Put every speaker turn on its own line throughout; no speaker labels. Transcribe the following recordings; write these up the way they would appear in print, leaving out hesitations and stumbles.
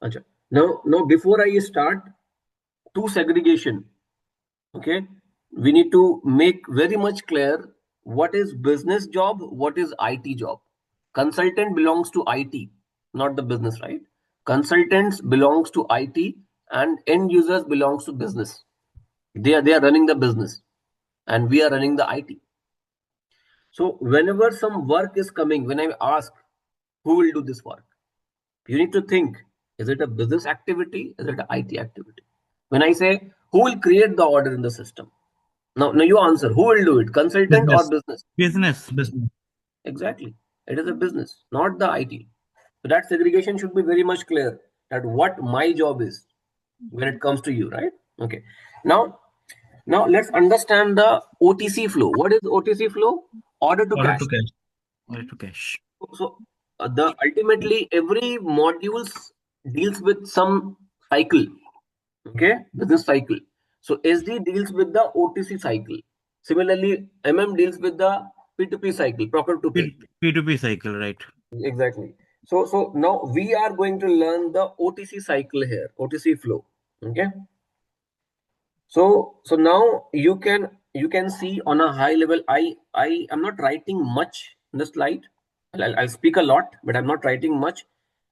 Acha. Now before I start to segregation, okay, we need to make very much clear what is business job, what is IT job. Consultant belongs to IT, not the business, right? Consultants belongs to IT and end users belongs to business. They are running the business and we are running the IT. So whenever some work is coming, when I ask who will do this work, you need to think, is it a business activity? Is it an IT activity? When I say who will create the order in the system? Now you answer. Who will do it? Consultant or
Business.
business?
Business.
Exactly. It is a business, not the IT. So that segregation should be very much clear that what my job is when it comes to you, right? Okay. Now, now let's understand the OTC flow. What is OTC flow? Order to
Order
cash.
to cash. Order to cash.
So the ultimately every modules deals with some cycle. Okay, business cycle. So SD deals with the OTC cycle. Similarly, MM deals with the P2P cycle, procure to pay.
P2P cycle, right?
Exactly. So now we are going to learn the OTC cycle here, OTC flow. Okay. So now you can see on a high level. I am not writing much in the slide. I'll speak a lot, but I'm not writing much.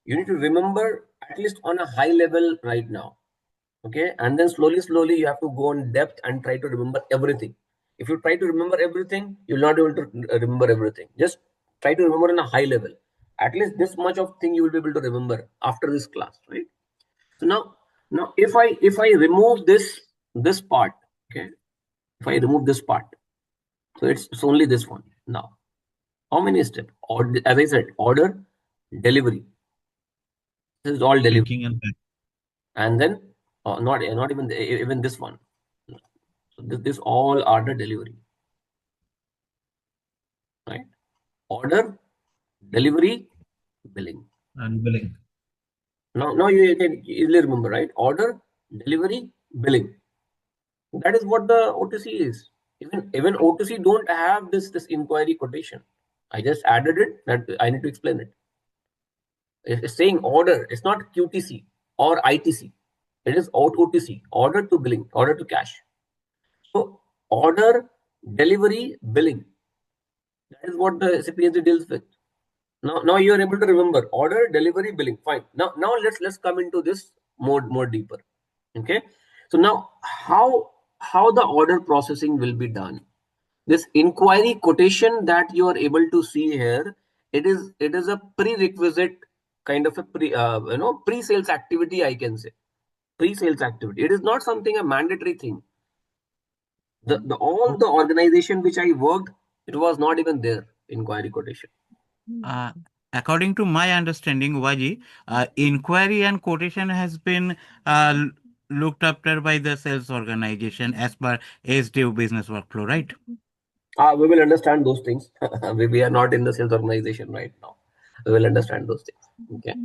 You need to remember at least on a high level right now. Okay, and then slowly you have to go in depth and try to remember everything. If you try to remember everything, you'll not be able to remember everything. Just try to remember on a high level. At least this much of thing you will be able to remember after this class, right? So now if I remove this part, okay, if I remove this part, so it's only this one now. How many steps? Or as I said, order, delivery. This is all delivery,
Picking and pack.
and then not even this one. So this all are the delivery, right? Order, delivery, billing.
And billing.
Now you can easily remember, right? Order, delivery, billing. That is what the OTC is. Even OTC don't have this inquiry quotation. I just added it. That I need to explain it. It's saying order. It's not QTC or ITC. It is OTC. Order to billing. Order to cash. So order, delivery, billing. That is what the SAP SD deals with. Now you are able to remember order, delivery, billing. Fine. Now let's come into this more deeper. Okay. So now how the order processing will be done? This inquiry quotation that you are able to see here, it is a prerequisite kind of a pre-sales activity, I can say. Pre-sales activity. It is not something a mandatory thing. The all the organization which I worked, it was not even there inquiry quotation.
Uh, According to my understanding, Waji, inquiry and quotation has been looked after by the sales organization as per SDO business workflow, right?
We will understand those things. We are not in the sales organization right now. We will understand those things. Okay.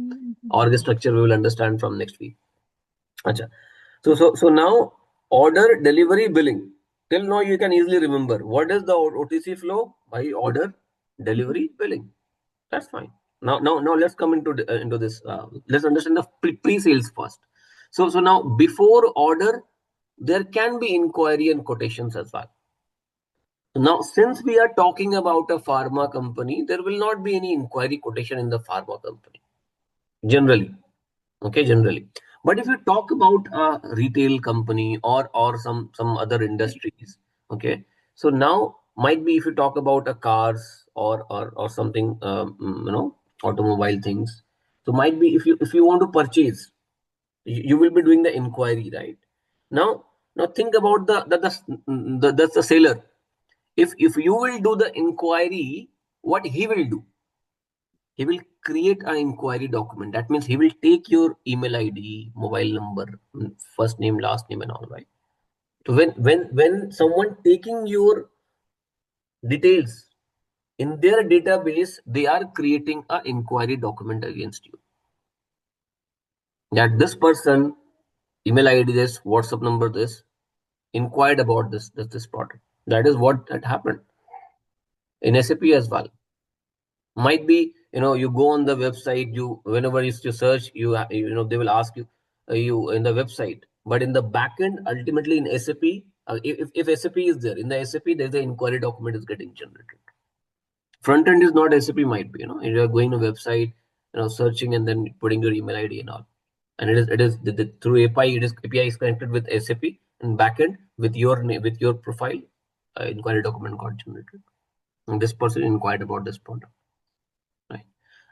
Org structure we will understand from next week. Acha. So now order, delivery, billing. Till now you can easily remember what is the OTC flow by order, delivery, billing. That's fine. Now let's come into this. Let's understand the pre-sales first. So now before order, there can be inquiry and quotations as well. Now, since we are talking about a pharma company, there will not be any inquiry quotation in the pharma company, generally. Okay, generally. But if you talk about a retail company or some other industries, okay. So now might be if you talk about a cars or something, automobile things. So might be if you want to purchase, you will be doing the inquiry, right? Now think about the seller. If you will do the inquiry, what he will do, he will create an inquiry document. That means he will take your email ID, mobile number, first name, last name, and all, right? So when someone taking your details in their database, they are creating an inquiry document against you, that this person, email ID this, WhatsApp number this, inquired about this product. That is what had happened in SAP as well. Might be you go on the website, whenever you search, they will ask you, you in the website, but in the backend, ultimately in SAP, if SAP is there, in the SAP, there's the inquiry document is getting generated. Front end is not SAP, might be, you're going to website, searching and then putting your email ID and all. And it is through API, API is connected with SAP, and backend with your profile, inquiry document got generated. And this person inquired about this product, right?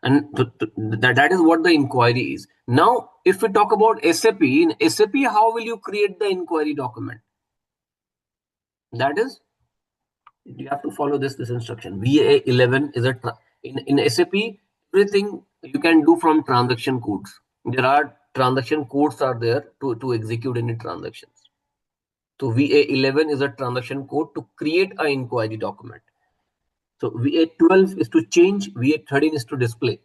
And that is what the inquiry is. Now, if we talk about SAP, in SAP, how will you create the inquiry document? That is, you have to follow this instruction. VA11 is in SAP, everything you can do from transaction codes. There are transaction codes are there to execute any transactions. So VA11 is a transaction code to create an inquiry document. So VA12 is to change, VA13 is to display.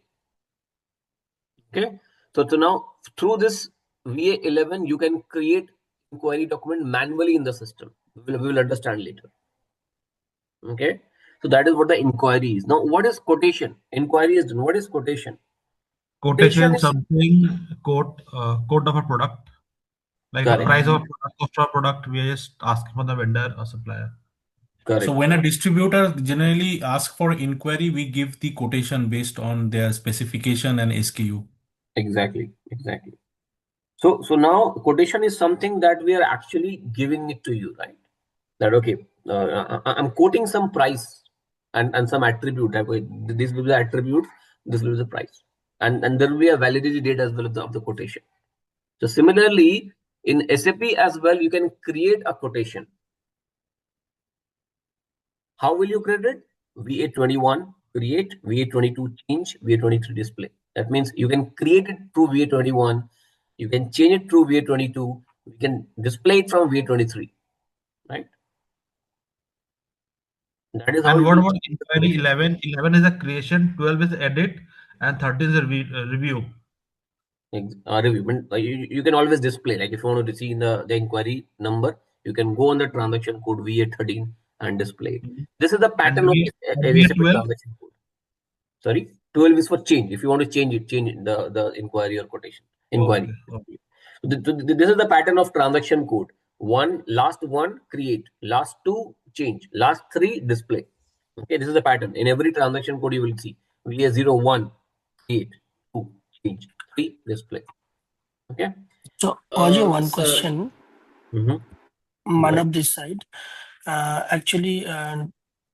Okay. So now through this VA11, you can create inquiry document manually in the system. We will understand later. Okay. So that is what the inquiry is. Now, what is quotation? Inquiry is done. What is quotation?
Quotation
Is
something quote of a product, like the
correct.
price of a product. We are just asking for the vendor or supplier.
Correct.
So when a distributor generally asks for inquiry, we give the quotation based on their specification and SKU.
Exactly. So now quotation is something that we are actually giving it to you, right? That okay, I'm quoting some price and some attribute. This will be the attribute, this will be the price, and there will be a validity date as well of the quotation. So similarly, in SAP as well, you can create a quotation. How will you create it? VA21 create, VA22 change, VA23 display. That means you can create it through VA21, you can change it through VA22, you can display it from VA23, right? That is how
And
you
what
will
about
change the
inquiry
quotation.
11? 11 is a creation, 12 is edit, and 13 is a review.
Review. You can always display, like if you want to see in the inquiry number, you can go on the transaction code VA13 and display it. This is the
And
pattern of SAP
VA12?
transaction code. Sorry, 12 is for change. If you want to change the inquiry or quotation. Inquiry.
Okay.
So this is the pattern of transaction code. Last one, create. Last two, change. Last three, display. Okay, this is the pattern. In every transaction code, you will see VA01, create, 2, change, 3, display. Okay.
So, Ajay, one
Sir,
question.
Mm-hmm.
Manav this side. Actually,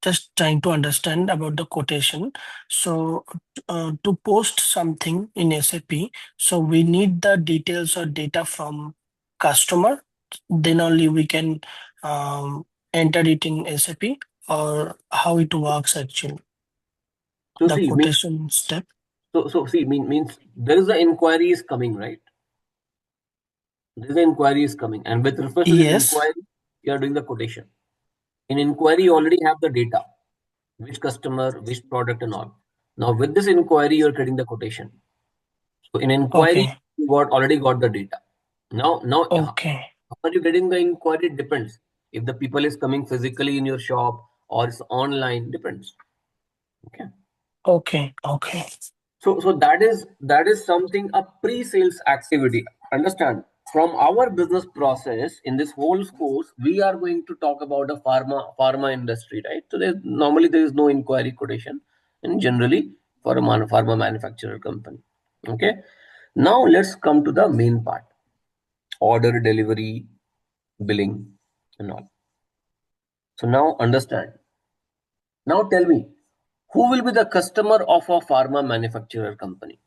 just trying to understand about the quotation. So, to post something in SAP, so we need the details or data from customer. Then only we can enter it in SAP, or how it works actually.
So
The
see, means
quotation step.
means there is an inquiry is coming, right? There is an inquiry is coming, and with reference to this
Yes.
inquiry, you are doing the quotation. In inquiry, you already have the data, which customer, which product, and all. Now with this inquiry, you are getting the quotation. So in inquiry,
Okay.
you already got the data. Now how
Okay.
are you getting the inquiry? It depends. If the people is coming physically in your shop or it's online, depends. Okay.
Okay.
So that is something, a pre-sales activity. Understand? From our business process in this whole course, we are going to talk about the pharma industry, right? So normally there is no inquiry quotation, and generally for a pharma manufacturer company. Okay. Now let's come to the main part: order delivery, billing, and all. So now understand. Now tell me, who will be the customer of a pharma manufacturer company?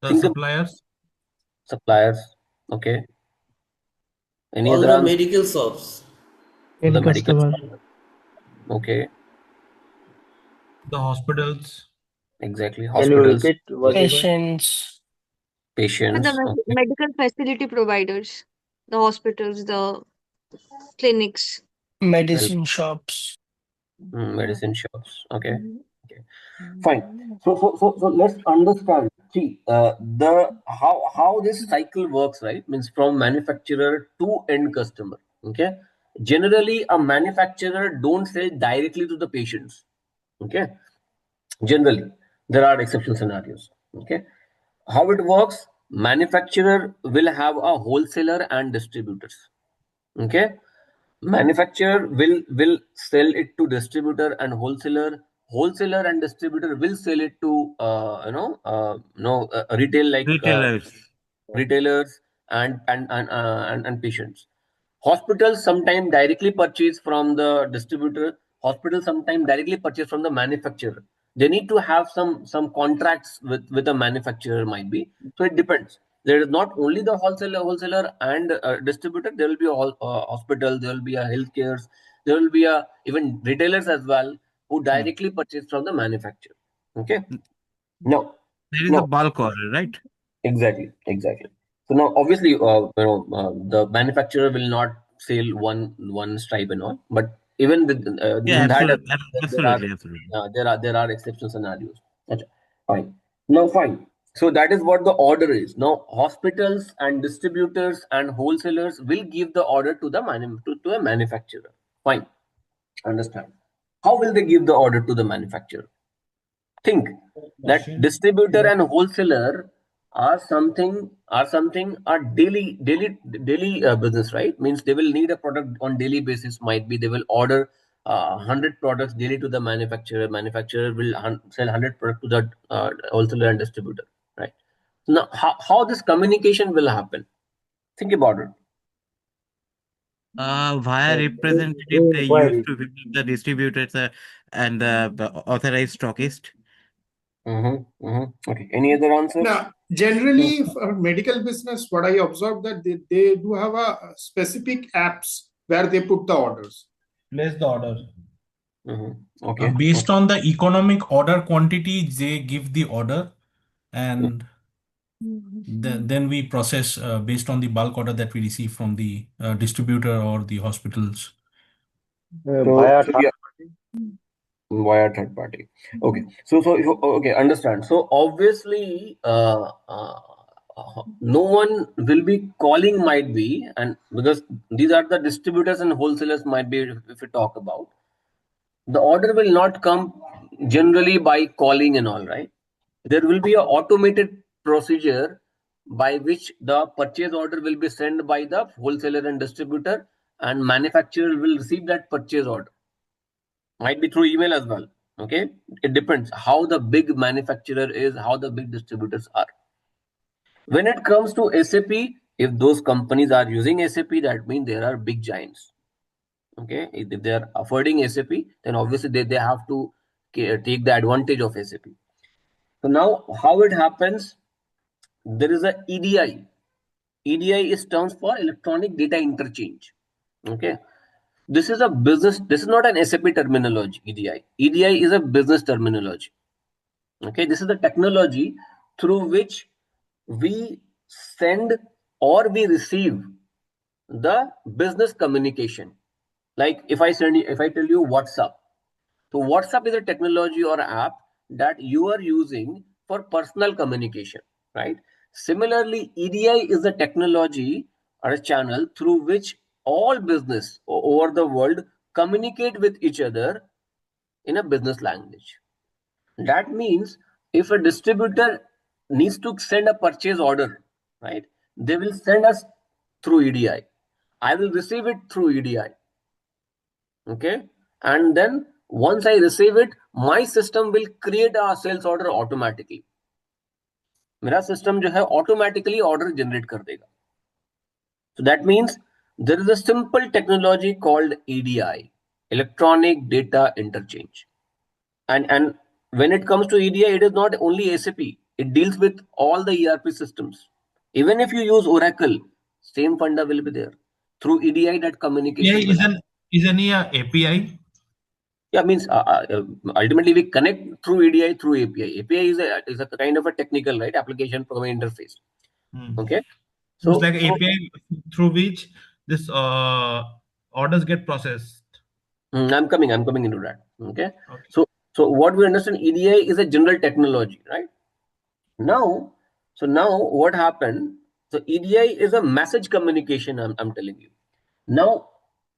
The
Think of
suppliers?
suppliers. Okay. Any
all
other
the
answer?
medical shops.
The
End
medical
customer.
shop. Okay.
The hospitals?
Exactly.
Can you
Hospitals.
repeat,
Okay.
Wajibhai?
Patients.
So the
Patients. Okay.
medical facility providers, the hospitals, the clinics.
Well,
Medicine shops.
medicine shops. Okay.
Mhm.
Okay. Fine. So let's understand. See, the how this cycle works, right? Means from manufacturer to end customer. Okay. Generally, a manufacturer don't sell directly to the patients. Okay. Generally, there are exception scenarios. Okay, how it works? Manufacturer will have a wholesaler and distributors. Okay, manufacturer will sell it to distributor and wholesaler. Wholesaler and distributor will sell it to retail like
Retailers.
retailers and patients. Hospitals sometimes directly purchase from the distributor. Hospitals sometimes directly purchase from the manufacturer. They need to have some contracts with a manufacturer, might be. So it depends. There is not only the wholesaler and distributor. There will be all hospitals. There will be a healthcare. There will be even retailers as well who directly purchase from the manufacturer. Okay. No.
There is a
No.
bulk order, right?
Exactly. So now, obviously, the manufacturer will not sell one stripe and all, but even with
Yeah,
in that,
absolutely.
there are exception scenarios. Okay, fine. Now, fine. So that is what the order is. Now, hospitals and distributors and wholesalers will give the order to to a manufacturer. Fine, understand. How will they give the order to the manufacturer? Think that distributor and wholesaler are daily business, right? Means they will need a product on daily basis. Might be they will order 100 products daily to the manufacturer. Manufacturer will sell 100 products to the wholesaler and distributor, right? Now how this communication will happen? Think about it.
Via representative, they used to visit the distributors and the authorized stockist.
Okay, any other answers?
Now, generally, for medical business, what I observed that they do have a specific apps where they put the orders.
Place the order.
Okay.
Based on the economic order quantity, they give the order, and then we process based on the bulk order that we receive from the distributor or the hospitals.
Via third party. Okay. Okay, understand. So obviously, no one will be calling, might be, and because these are the distributors and wholesalers, might be, if we talk about, the order will not come generally by calling and all, right? There will be a automated procedure by which the purchase order will be sent by the wholesaler and distributor, and manufacturer will receive that purchase order. Might be through email as well. Okay, it depends how the big manufacturer is, how the big distributors are. When it comes to SAP, if those companies are using SAP, that means there are big giants. Okay, if they are affording SAP, then obviously they have to take the advantage of SAP. So now how it happens? There is a EDI. EDI is terms for electronic data interchange. Okay, this is a business. This is not an SAP terminology. EDI is a business terminology. Okay, this is the technology through which we send or we receive the business communication. Like if I tell you WhatsApp, so WhatsApp is a technology or app that you are using for personal communication, right? Similarly, EDI is a technology or a channel through which all business over the world communicate with each other in a business language. That means if a distributor needs to send a purchase order, right, they will send us through EDI. I will receive it through EDI. Okay, and then once I receive it, my system will create a sales order automatically. मेरा system जो है automatically order generate कर देगा. So that means there is a simple technology called EDI, electronic data interchange. And when it comes to EDI, it is not only SAP. It deals with all the ERP systems. Even if you use Oracle, same funda will be there. Through EDI, that communication will happen.
Is any API?
Yeah, means ultimately we connect through EDI through API. API is a kind of a technical, right, application programming interface. Okay,
so it's like API through which this orders get processed.
I'm coming into that. Okay. So what we understand, EDI is a general technology, right? Now what happened? So EDI is a message communication. I'm telling you. Now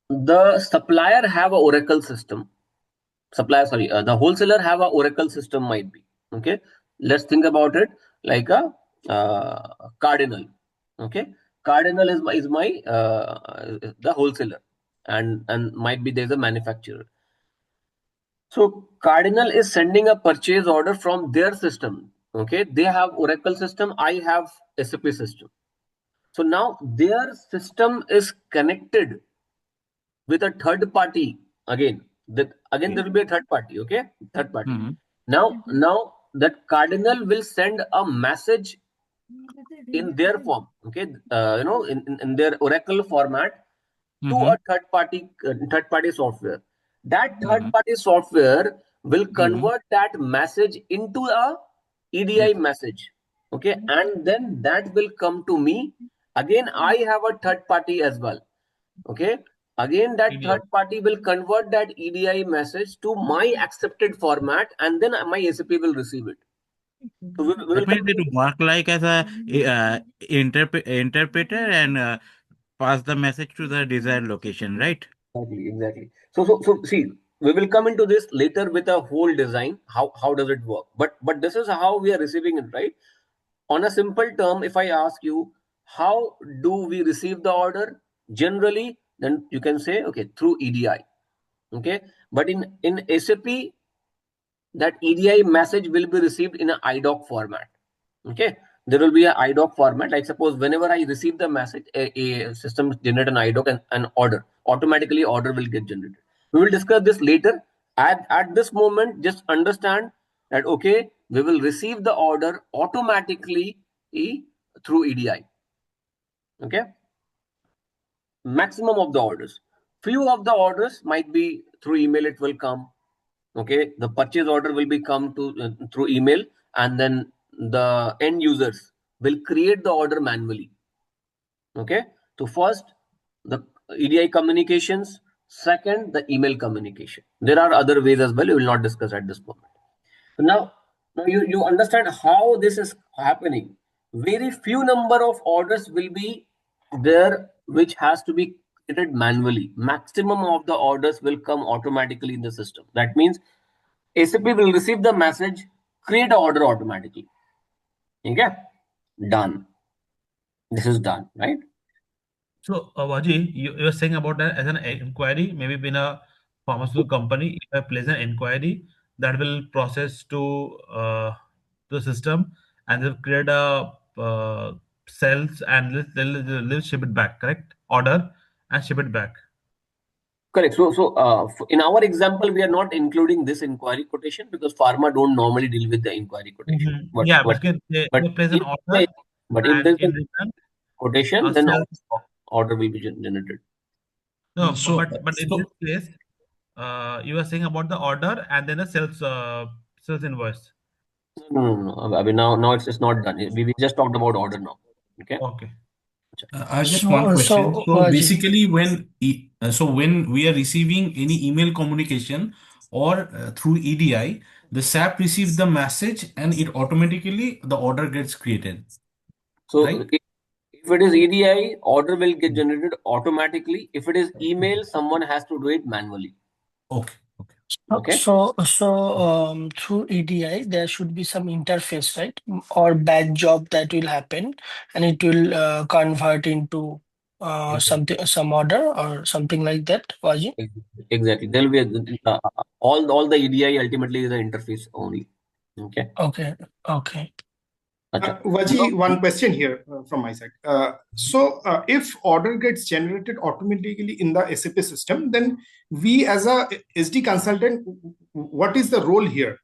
the supplier have a Oracle system. supplier, sorry, the wholesaler have a Oracle system might be. Okay, let's think about it like a cardinal. Okay, cardinal is my the wholesaler, and might be there's a manufacturer. So cardinal is sending a purchase order from their system. Okay, they have Oracle system, I have SAP system. So now their system is connected with a third party again. Again there will be a third party. Okay, third party.
Mhm.
Now that cardinal will send a message in their form. Okay, in their Oracle format to a
Mhm.
third party software. That third
Mhm.
party software will
Mhm.
convert that message into a EDI message. Okay, and then that will come to me. Again, I have a third party as well. Okay, again that
EDI.
third party will convert that EDI message to my accepted format, and then my SAP will receive it. So we
That
will
means
come
it work like as a interpreter and pass the message to the desired location, right?
exactly. So see, we will come into this later with a whole design. How does it work? But this is how we are receiving it, right? On a simple term, if I ask you, how do we receive the order? Generally, then you can say, okay, through EDI. Okay, but in SAP, that EDI message will be received in a IDOC format. Okay, there will be a IDOC format. Like suppose whenever I receive the message, a system generate an IDOC and an order. Automatically, order will get generated. We will discuss this later. At this moment, just understand that okay, we will receive the order automatically through EDI. Okay, maximum of the orders. Few of the orders might be through email. It will come. Okay, the purchase order will be come to through email, and then the end users will create the order manually. Okay, so first the EDI communications, second the email communication. There are other ways as well, we will not discuss at this moment. So now you understand how this is happening. Very few number of orders will be there which has to be created manually. Maximum of the orders will come automatically in the system. That means SAP will receive the message, create an order automatically. Okay, done. This is done, right?
So, Vaji, you were saying about that as an inquiry, maybe in a pharmaceutical company, if I place an inquiry, that will process to the system and they'll create a cells and they'll ship it back, correct? Order and ship it back.
Correct. So in our example, we are not including this inquiry quotation because pharma don't normally deal with the inquiry quotation.
Mhm. Yeah,
But
basically
but
they place an
if
order
the, but if
and
there's a
in return,
quotation, then
cells.
order will be generated.
No,
So,
but in this case, you were saying about the order and then a sales invoice.
No. I mean now it's not done. We just talked about order now. Okay.
Okay.
I have just one question.
So,
So basically, when we are receiving any email communication or through EDI, the SAP receives the message and it automatically the order gets created,
So
right?
if it is EDI, order will get generated automatically. If it is email, someone has to do it manually.
Okay. Okay.
Okay.
through EDI, there should be some interface, right? Or batch job that will happen, and it will convert into some order or something like that, Vaji?
Exactly. There will be all the EDI ultimately is the interface only. Okay.
Okay, okay.
Acha.
Vaji, one question here from my side. If order gets generated automatically in the SAP system, then we as a SD consultant, what is the role here?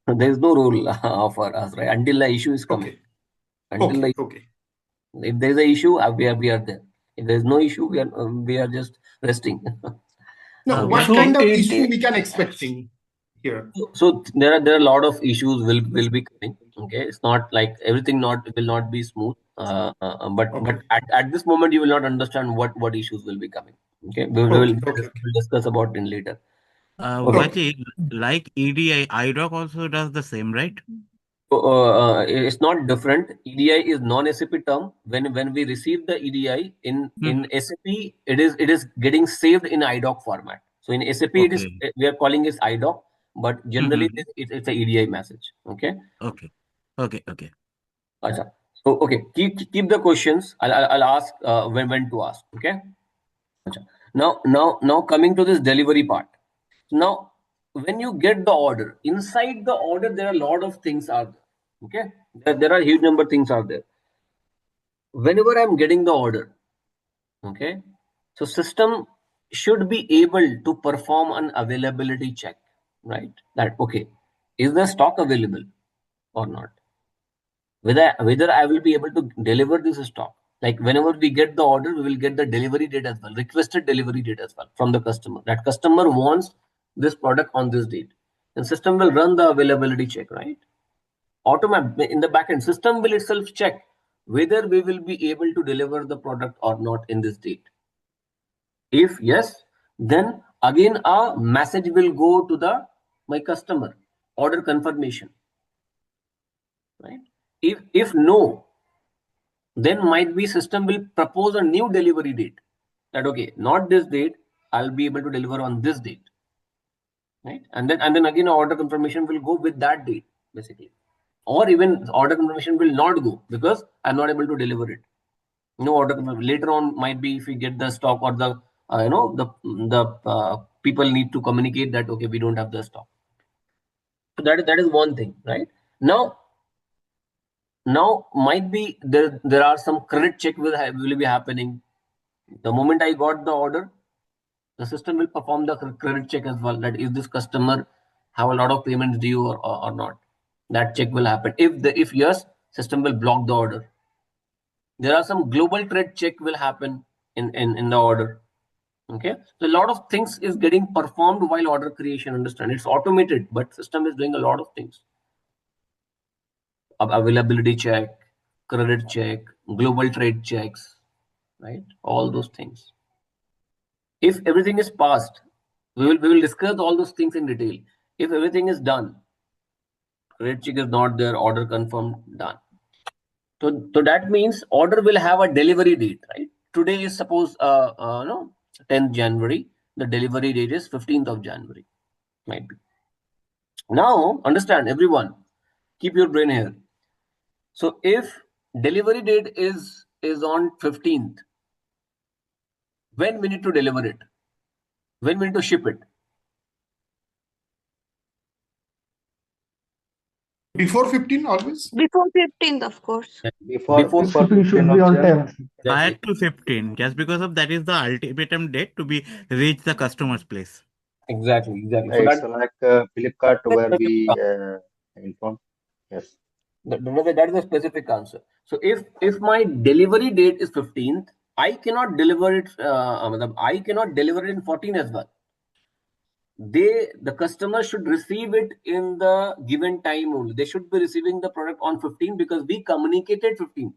There is no rule for us, right? Until the issue is coming.
Okay. Okay.
If there is a issue, we are there. If there is no issue, we are just resting.
No,
Okay.
what
So
kind of
it
issue we can expecting here?
So there are a lot of issues will be coming. Okay, it's not like everything not will not be smooth. But at this moment you will not understand what issues will be coming. Okay, we'll discuss about in later. Okay.
Vaji, like EDI, IDOC also does the same, right?
So it's not different. EDI is non-SAP term. When we receive the EDI in SAP, it is getting saved in IDOC format. So in SAP, it is
Okay.
we are calling it IDOC, but generally it's a EDI message. Okay.
Okay. Okay.
Acha. So okay, keep the questions. I'll ask when to ask. Okay. Acha. Now coming to this delivery part. Now when you get the order, inside the order there are a lot of things are there. Okay. There are huge number of things are there. Whenever I'm getting the order, okay, so system should be able to perform an availability check, right? That okay, is the stock available or not? Whether I will be able to deliver this stock. Like whenever we get the order, we will get the delivery date as well, requested delivery date as well from the customer. That customer wants this product on this date. And system will run the availability check, right? Automatic in the backend, system will itself check whether we will be able to deliver the product or not in this date. If yes, then again a message will go to the my customer, order confirmation, right? If no, then might be system will propose a new delivery date. That okay, not this date, I'll be able to deliver on this date, right? And then again order confirmation will go with that date basically, or even order confirmation will not go because I'm not able to deliver it. No order confirmation. Later on might be if we get the stock or the people need to communicate that okay, we don't have the stock. So that is one thing, right? Now might be there are some credit check will be happening. The moment I got the order, the system will perform the credit check as well. That if this customer have a lot of payments due or not, that check will happen. If yes, system will block the order. There are some global trade check will happen in the order. Okay, so a lot of things is getting performed while order creation. Understand, it's automated, but system is doing a lot of things. Availability check, credit check, global trade checks, right? All those things. If everything is passed, we will discuss all those things in detail. If everything is done, credit check is not there, order confirmed, done. So that means order will have a delivery date, right? Today is suppose no 10th January. The delivery date is 15th of January, might be. Now understand everyone, keep your brain here. So if delivery date is on 15th, when we need to deliver it? When we need to ship it?
Before 15 always?
Before 15th, of course.
Before
Before
shipping should be on 10th.
Prior
exactly,
to 15, just because of that is the ultimatum date to be reach the customer's place.
exactly. So
It's
that
like Flipkart where we inform. Yes.
that is a specific answer. So if my delivery date is 15th, I cannot deliver it. I cannot deliver it in 14 as well. The customer should receive it in the given time only. They should be receiving the product on 15 because we communicated 15th.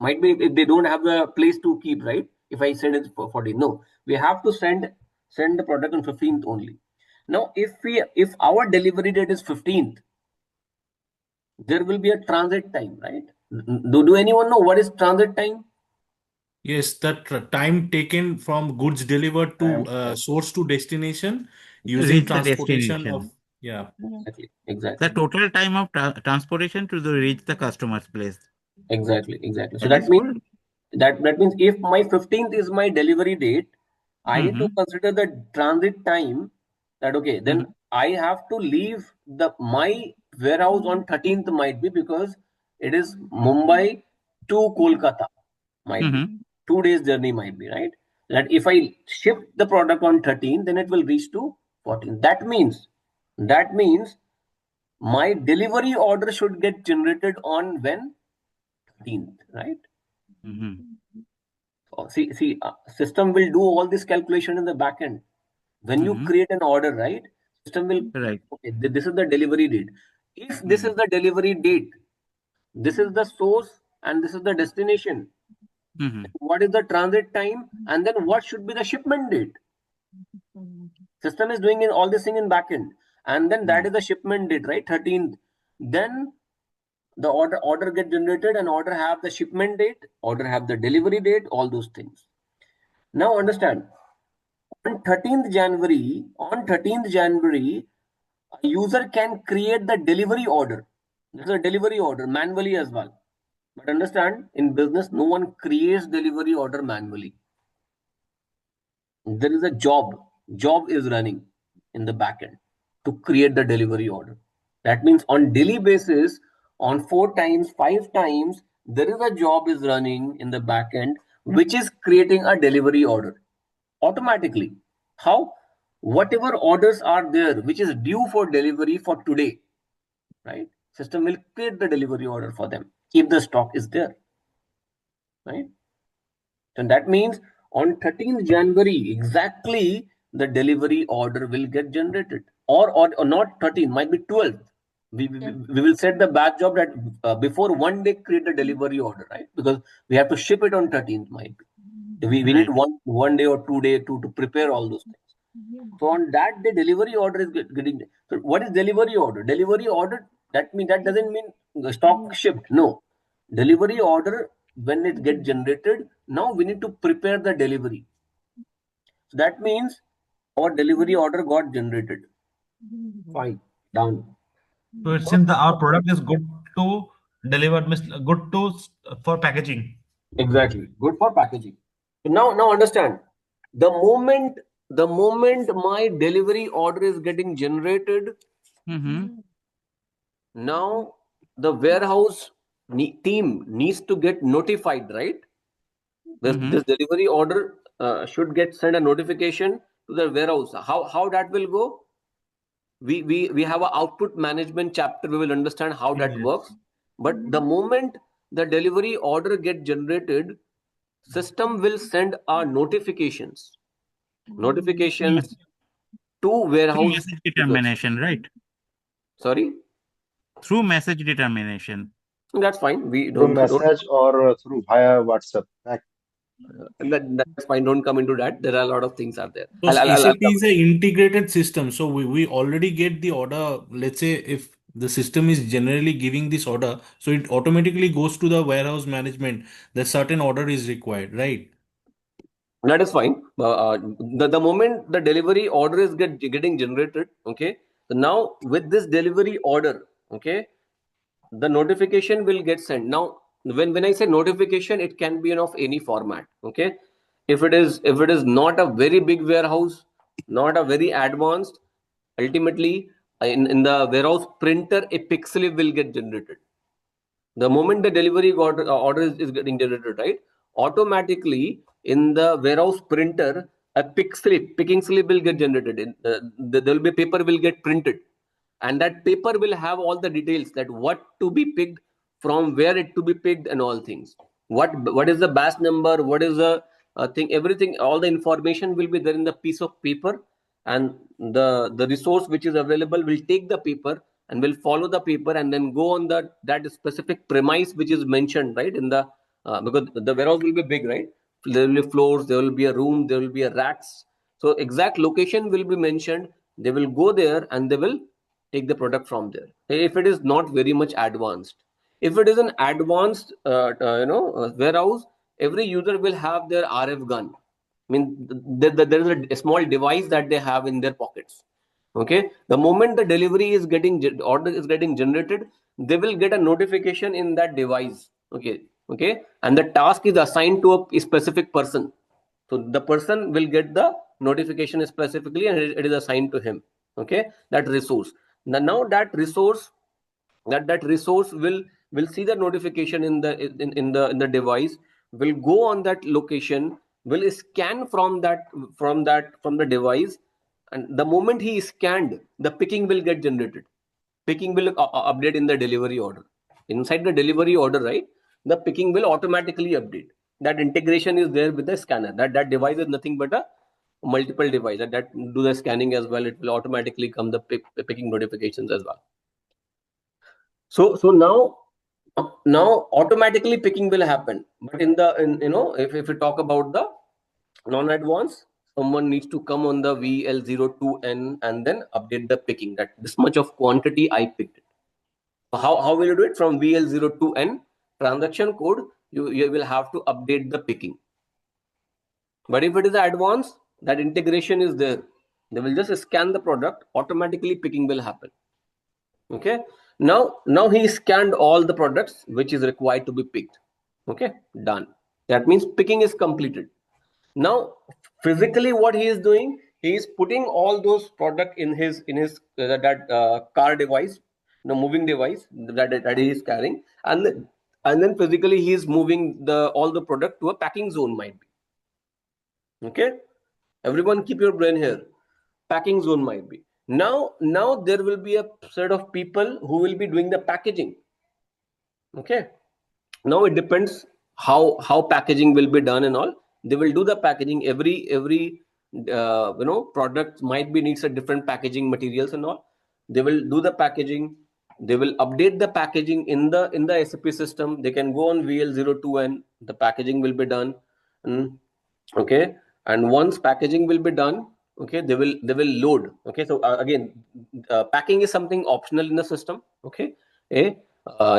Might be if they don't have a place to keep, right? If I send it for 14, no, we have to send the product on 15th only. Now, if our delivery date is 15th, there will be a transit time, right? Do anyone know what is transit time?
Yes, that time taken from goods delivered
Time.
to source to destination using
Reach the
transportation of
destination.
yeah.
Exactly.
The total time of transportation to reach the customer's place.
Exactly. So
That is good.
that means if my 15th is my delivery date, I need to consider the transit time. That okay, then I have to leave my warehouse on 13th might be because it is Mumbai to Kolkata might be 2 days journey might be, right? That if I ship the product on 13th, then it will reach to 14th. That means my delivery order should get generated on when 13th, right? See, system will do all this calculation in the back end. When you create an order, right? System will
Right.
okay. This is the delivery date. If this is the delivery date, this is the source and this is the destination. What is the transit time, and then what should be the shipment date? System is doing all this thing in backend, and then that is the shipment date, right? 13th. Then the order get generated, and order have the shipment date, order have the delivery date, all those things. Now understand, On 13th January, a user can create the delivery order. This is a delivery order manually as well. But understand, in business, no one creates delivery order manually. There is a job is running in the backend to create the delivery order. That means on daily basis, on 4 times, 5 times, there is a job is running in the backend which is creating a delivery order automatically. How? Whatever orders are there which is due for delivery for today, right? System will create the delivery order for them if the stock is there, right? And that means on 13th January, exactly the delivery order will get generated. Or not 13, might be 12th. We will set the batch job that before 1 day create the delivery order, right? Because we have to ship it on 13th, might be. We need one day or 2 day to prepare all those things. So on that day, delivery order is getting. So what is delivery order? Delivery order, that doesn't mean the stock shipped. No. Delivery order, when it gets generated, now we need to prepare the delivery. So that means our delivery order got generated. Fine. Done.
So it seems that our product is good to deliver, good to for packaging.
Exactly. Good for packaging. So now understand. The moment my delivery order is getting generated, now the warehouse team needs to get notified, right? This delivery order should get send a notification to the warehouse. How that will go? We have an output management chapter. We will understand how that works. But the moment the delivery order get generated, system will send our notifications to warehouse
message determination, right?
Sorry,
Through message determination.
that's fine. We
Through
don't
message or through via WhatsApp.
that's fine. Don't come into that. There are a lot of things are there.
Because
I'll
SAP
come.
is an integrated system, so we already get the order. Let's say if the system is generally giving this order, so it automatically goes to the warehouse management that certain order is required, right?
That is fine. The moment the delivery order is getting generated, okay. So now with this delivery order, okay, the notification will get sent. Now, when I say notification, it can be of any format, okay. If it is not a very big warehouse, not a very advanced, ultimately in the warehouse printer, a pixel will get generated. The moment the delivery order is getting generated, right, automatically in the warehouse printer, a picking slip will get generated. There will be paper will get printed, and that paper will have all the details that what to be picked, from where it to be picked, and all things. What is the batch number? What is the thing? Everything, all the information will be there in the piece of paper, and the resource which is available will take the paper and will follow the paper and then go on that specific premise which is mentioned, right, in the because the warehouse will be big, right? There will be floors, there will be a room, there will be a racks. So exact location will be mentioned. They will go there and they will take the product from there. If it is not very much advanced, if it is an advanced warehouse, every user will have their RF gun. I mean, there is a small device that they have in their pockets. Okay, the moment the delivery is getting order is getting generated, they will get a notification in that device. Okay, and the task is assigned to a specific person. So the person will get the notification specifically, and it is assigned to him. Okay, that resource. Now that resource will see the notification in the device, will go on that location, will scan from the device, and the moment he is scanned, the picking will get generated. Picking will update in the delivery order. Inside the delivery order, right, the picking will automatically update. That integration is there with the scanner. That device is nothing but a multiple device that do the scanning as well. It will automatically come the picking notifications as well. So now automatically picking will happen. But if we talk about the non-advanced, someone needs to come on the VL02N and then update the picking, that this much of quantity I picked it. So how will you do it? From VL02N transaction code, you will have to update the picking. But if it is advanced, That integration is there. They will just scan the product, automatically picking will happen. Okay. Now he scanned all the products which is required to be picked. Okay, done. That means picking is completed. Now physically what he is doing, he is putting all those product in his car device, the moving device that he is carrying, and then physically he is moving all the product to a packing zone, might be. Okay, everyone keep your brain here. Packing zone might be. Now there will be a set of people who will be doing the packaging. Okay, now it depends how packaging will be done and all. They will do the packaging. Every product might be needs a different packaging materials and all. They will do the packaging. They will update the packaging in the SAP system. They can go on VL02N. The packaging will be done. Okay, and once packaging will be done, okay, they will load. Okay, so again, packing is something optional in the system. Okay, in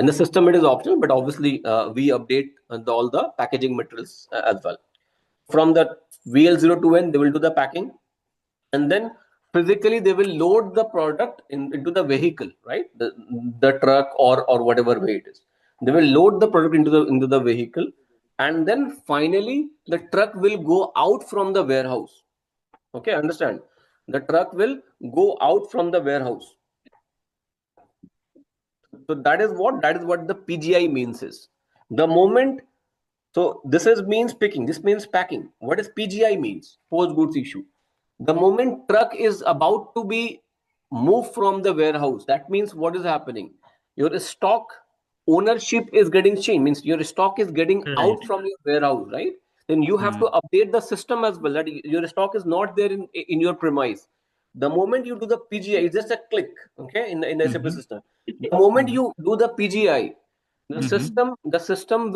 the system it is optional, but obviously we update all the packaging materials as well. From the VL02N, they will do the packing, and then physically they will load the product into the vehicle, right? The truck or whatever way it is. They will load the product into the vehicle, and then finally the truck will go out from the warehouse. Okay, understand? The truck will go out from the warehouse. So that is what the PGI means is the moment. So this means picking. This means packing. What does PGI means? Post goods issue. The moment truck is about to be moved from the warehouse, that means what is happening? Your stock ownership is getting changed. Means your stock is getting out from your warehouse, right? Then you have to update the system as well. That your stock is not there in your premise. The moment you do the PGI, it's just a click. Okay, in the SAP system. The moment you do the PGI, the system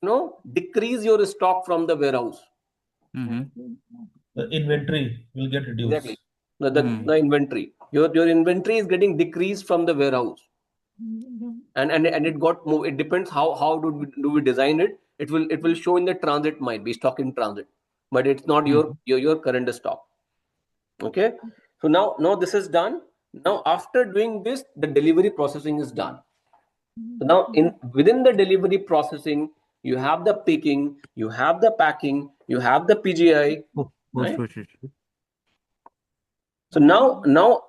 will decrease your stock from the warehouse.
The inventory will get reduced.
Exactly. The inventory. Your inventory is getting decreased from the warehouse. And it got moved. It depends how do we design it. It will show in the transit, might be stock in transit, but it's not your current stock. Okay. So now this is done. Now after doing this, the delivery processing is done. So now within the delivery processing, you have the picking, you have the packing, you have the PGI. Right? So now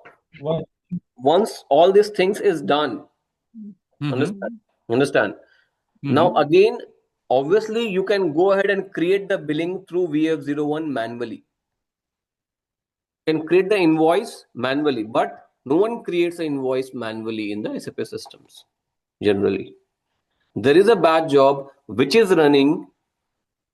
once all these things is done, understand? Now again, obviously you can go ahead and create the billing through VF01 manually. You can create the invoice manually, but no one creates an invoice manually in the SAP systems. Generally, there is a batch job which is running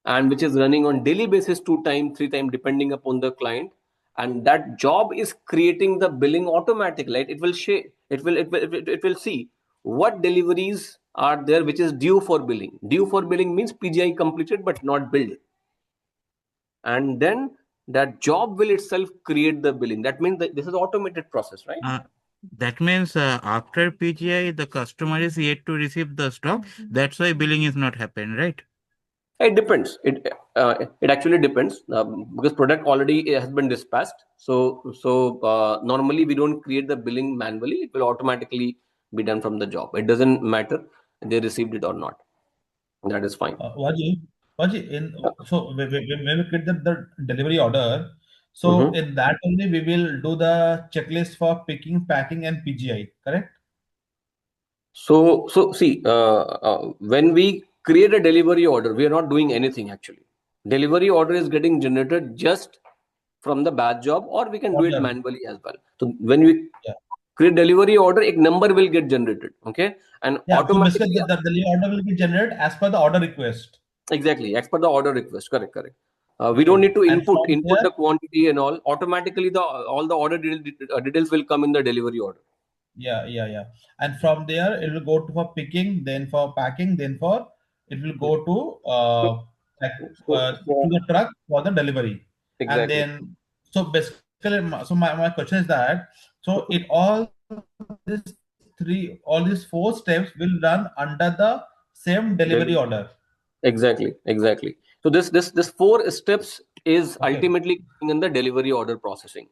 on daily basis, 2 times, 3 times, depending upon the client, and that job is creating the billing automatically. Right? It will see what deliveries are there which is due for billing. Due for billing means PGI completed but not billed, and then that job will itself create the billing. That means that this is automated process, right?
That means after PGI, the customer is yet to receive the stock. That's why billing is not happening, right?
It depends. It actually depends because product already has been dispatched. So normally we don't create the billing manually. It will automatically be done from the job. It doesn't matter they received it or not. That is fine.
Vaji, so when we create the delivery order, so in that only we will do the checklist for picking, packing, and PGI, correct?
So see, when we create a delivery order, we are not doing anything actually. Delivery order is getting generated just from the batch job, or we can do it manually as well. So when we create delivery order, a number will get generated. Okay, and
So
automatically
basically the delivery order will be generated as per the order request.
Exactly, as per the order request. Correct. We don't need to input
there,
the quantity and all. Automatically, all the order details will come in the delivery order.
Yeah. And from there, it will go to for picking, then for packing, then it will go to the truck for the delivery.
Exactly.
And then, so basically, so my question is that, so all these 4 steps will run under the same delivery order.
Exactly. So this 4 steps is
Okay.
ultimately going in the delivery order processing.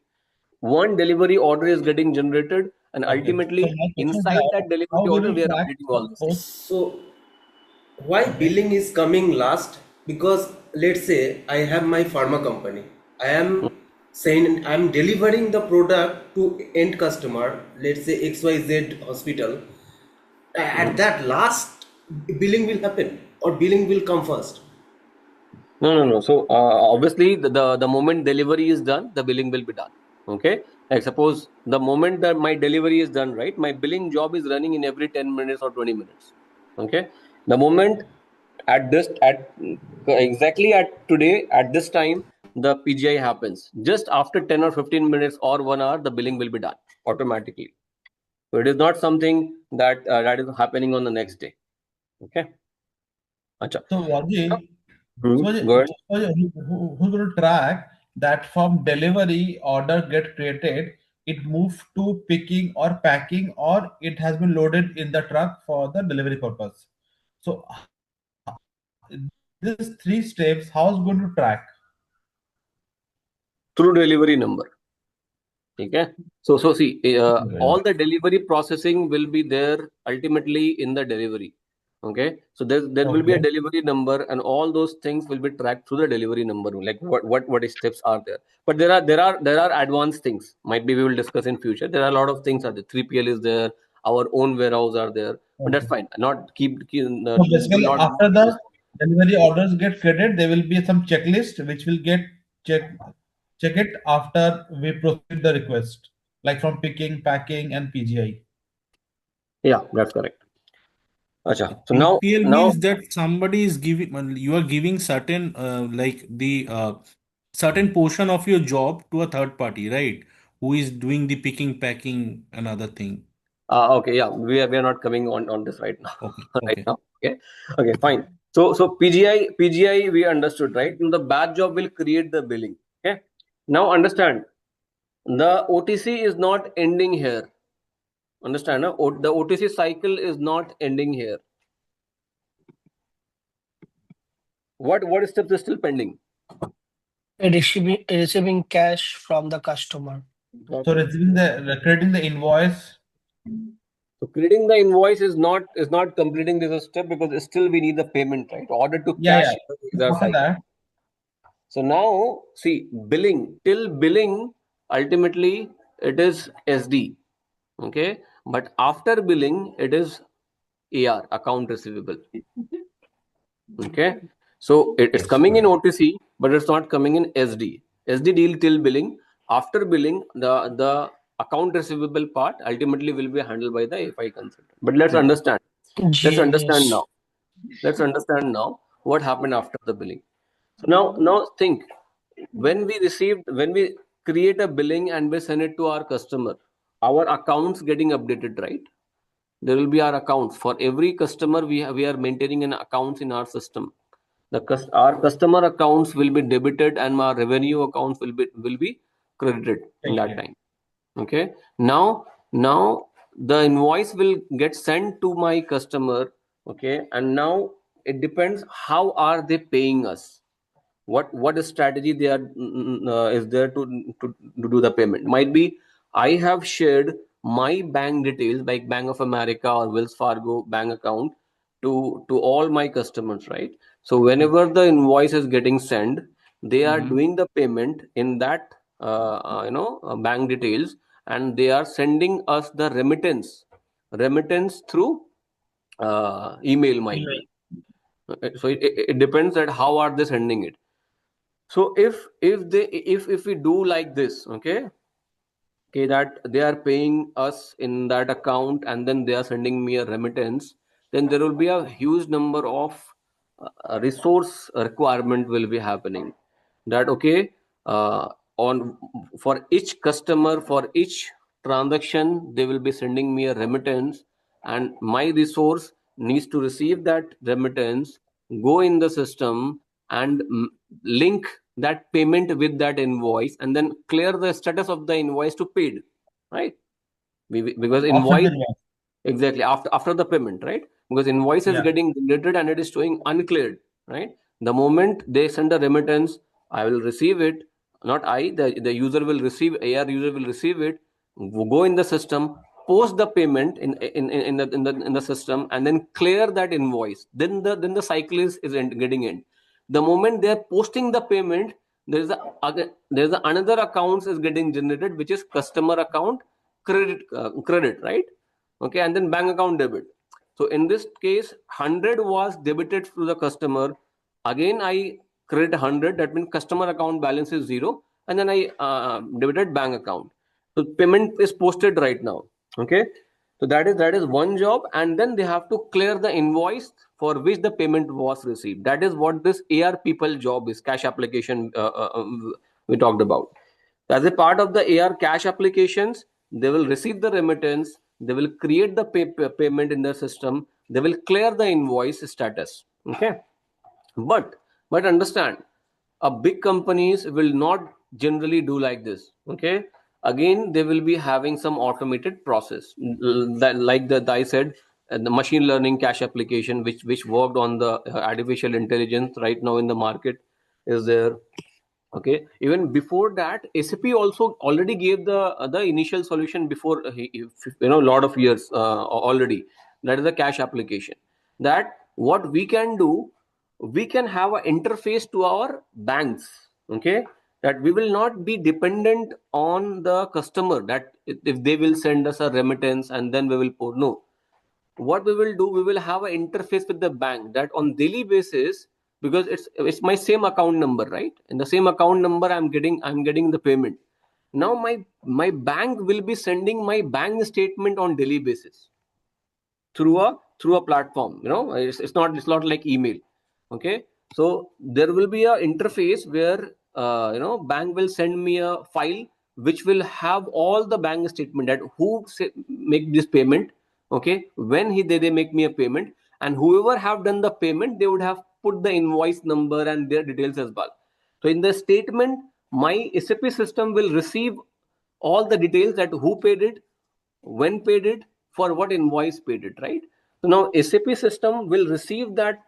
One delivery order is getting generated, and
Okay.
ultimately
So my question is
inside
now,
that
how
delivery
we
order
will
we are
track
updating all these things.
So why
Okay.
billing is coming last? Because let's say I have my pharma company. I am saying I'm delivering the product to end customer, let's say XYZ hospital. At that last billing will happen or billing will come first.
No. So obviously, the moment delivery is done, the billing will be done. Okay. Like suppose the moment that my delivery is done, right, my billing job is running in every 10 minutes or 20 minutes. Okay. The moment at exactly at today at this time the PGI happens. Just after 10 or 15 minutes or 1 hour, the billing will be done automatically. So it is not something that is happening on the next day. Okay. Acha.
So Wajid,
Go ahead.
who's going to track that from delivery order get created, it moved to picking or packing, or it has been loaded in the truck for the delivery purpose. So these three steps, how is going to track?
Through delivery number. Okay. So see, all the delivery processing will be there ultimately in the delivery. Okay. So there will be a
Okay.
delivery number, and all those things will be tracked through the delivery number. Like what steps are there. But there are advanced things. Might be we will discuss in future. There are a lot of things are there. 3PL is there. Our own warehouse are there. But that's
Okay.
fine. Not
So
will
basically,
not
after the delivery orders get created, there will be some checklist which will get check check it after we proceed the request, like from picking, packing, and PGI.
Yeah, that's correct. Acha. So
PPL
now
means that somebody is giving, you are giving certain, like the certain portion of your job to a third party, right? Who is doing the picking, packing, another thing.
Okay, yeah, we are not coming on this right now.
Okay,
Right
okay.
now. Okay, fine. So PGI we understood, right? Now the batch job will create the billing. Okay. Now understand, the OTC is not ending here. Understand? No? The OTC cycle is not ending here. What steps is still pending?
Receiving cash from the customer.
So creating the invoice.
So creating the invoice is not completing this step, because still we need the payment, right? Order to
Yeah,
cash
yeah.
is our
After
cycle.
that,
So now, see, billing, ultimately it is SD, okay? But after billing, it is AR, account receivable, okay? So it's
Yes,
coming in
correct.
OTC, but it's not coming in SD. SD deal till billing. After billing, the account receivable part ultimately will be handled by the FI consultant. But let's understand. Let's understand
GL,
now. Let's understand now what happened after the billing. So now think, when we create a billing and we send it to our customer, our accounts getting updated, right? There will be our accounts for every customer. We are maintaining an accounts in our system. Our customer accounts will be debited, and our revenue accounts will be credited in that
okay.
time. Okay. Now the invoice will get sent to my customer. Okay. And now it depends how are they paying us, what strategy they are is there to do the payment. Might be I have shared my bank details, like Bank of America or Wells Fargo bank account, to all my customers, right? So whenever the invoice is getting sent, they are
Mm-hmm.
doing the payment in that bank details, and they are sending us the remittance through email, might be. So it depends at how are they sending it. So if we do like this, okay, that they are paying us in that account and then they are sending me a remittance, then there will be a huge number of resource requirement will be happening. That okay, on for each customer, for each transaction, they will be sending me a remittance, and my resource needs to receive that remittance, go in the system, and link that payment with that invoice, and then clear the status of the invoice to paid, right? Because
After the
invoice,
invoice.
exactly, after the payment, right? Because invoice is
Yeah.
getting generated and it is showing uncleared, right? The moment they send a remittance, I will receive it, not I, the user will receive, AR user will receive it, go in the system, post the payment in the system, and then clear that invoice. Then the cycle is getting in. The moment they are posting the payment, there's another account is getting generated, which is customer account credit, right? Okay, and then bank account debit. So in this case, 100 was debited to the customer. Again, I credit 100. That means customer account balance is 0, and then I debited bank account. So payment is posted right now. Okay, so that is one job, and then they have to clear the invoice for which the payment was received. That is what this AR people job is. Cash application we talked about. As a part of the AR cash applications, they will receive the remittance, they will create the payment in the system, they will clear the invoice status. Okay, but understand, a big companies will not generally do like this. Okay, again they will be having some automated process, that, like the I said, the machine learning cash application, which worked on the artificial intelligence right now in the market is there. Okay, even before that, SAP also already gave the initial solution before a lot of years already. That is the cash application. That what we can do, we can have an interface to our banks. Okay, that we will not be dependent on the customer, that if they will send us a remittance and then we will pour. No, what we will do, we will have an interface with the bank, that on daily basis, because it's my same account number, right? In the same account number, I'm getting the payment. Now my bank will be sending my bank statement on daily basis through a platform. It's not like email. Okay, so there will be a interface where bank will send me a file which will have all the bank statement, that who make this payment. Okay, when they make me a payment, and whoever have done the payment, they would have put the invoice number and their details as well. So in the statement, my SAP system will receive all the details, that who paid it, when paid it, for what invoice paid it, right? So now SAP system will receive that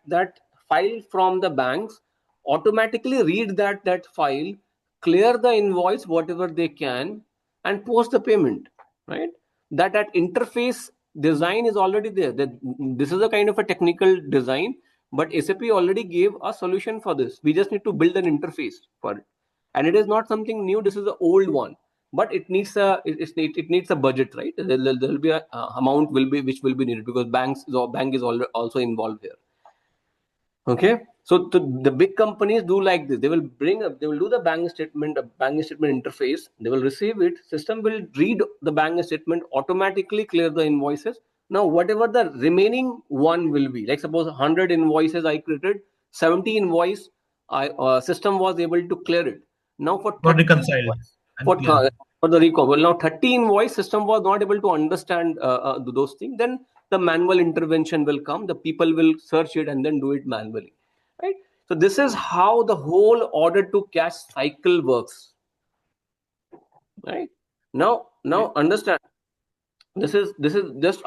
file from the banks, automatically read that file, clear the invoice whatever they can, and post the payment, right? That interface design is already there. This is a kind of a technical design, but SAP already gave a solution for this. We just need to build an interface for it, and it is not something new. This is the old one, but it needs it needs a budget, right? There will be a amount which will be needed, because bank is also involved here. Okay, so the big companies do like this. They will do the bank statement interface. They will receive it. System will read the bank statement, automatically clear the invoices. Now whatever the remaining one will be, like suppose 100 invoices I created, 70 invoice system was able to clear it. Now for 30
reconciled
for the recall, well, now 30 invoice system was not able to understand those things. Then the manual intervention will come. The people will search it and then do it manually, right? So this is how the whole order to cash cycle works, right? Now understand, this is just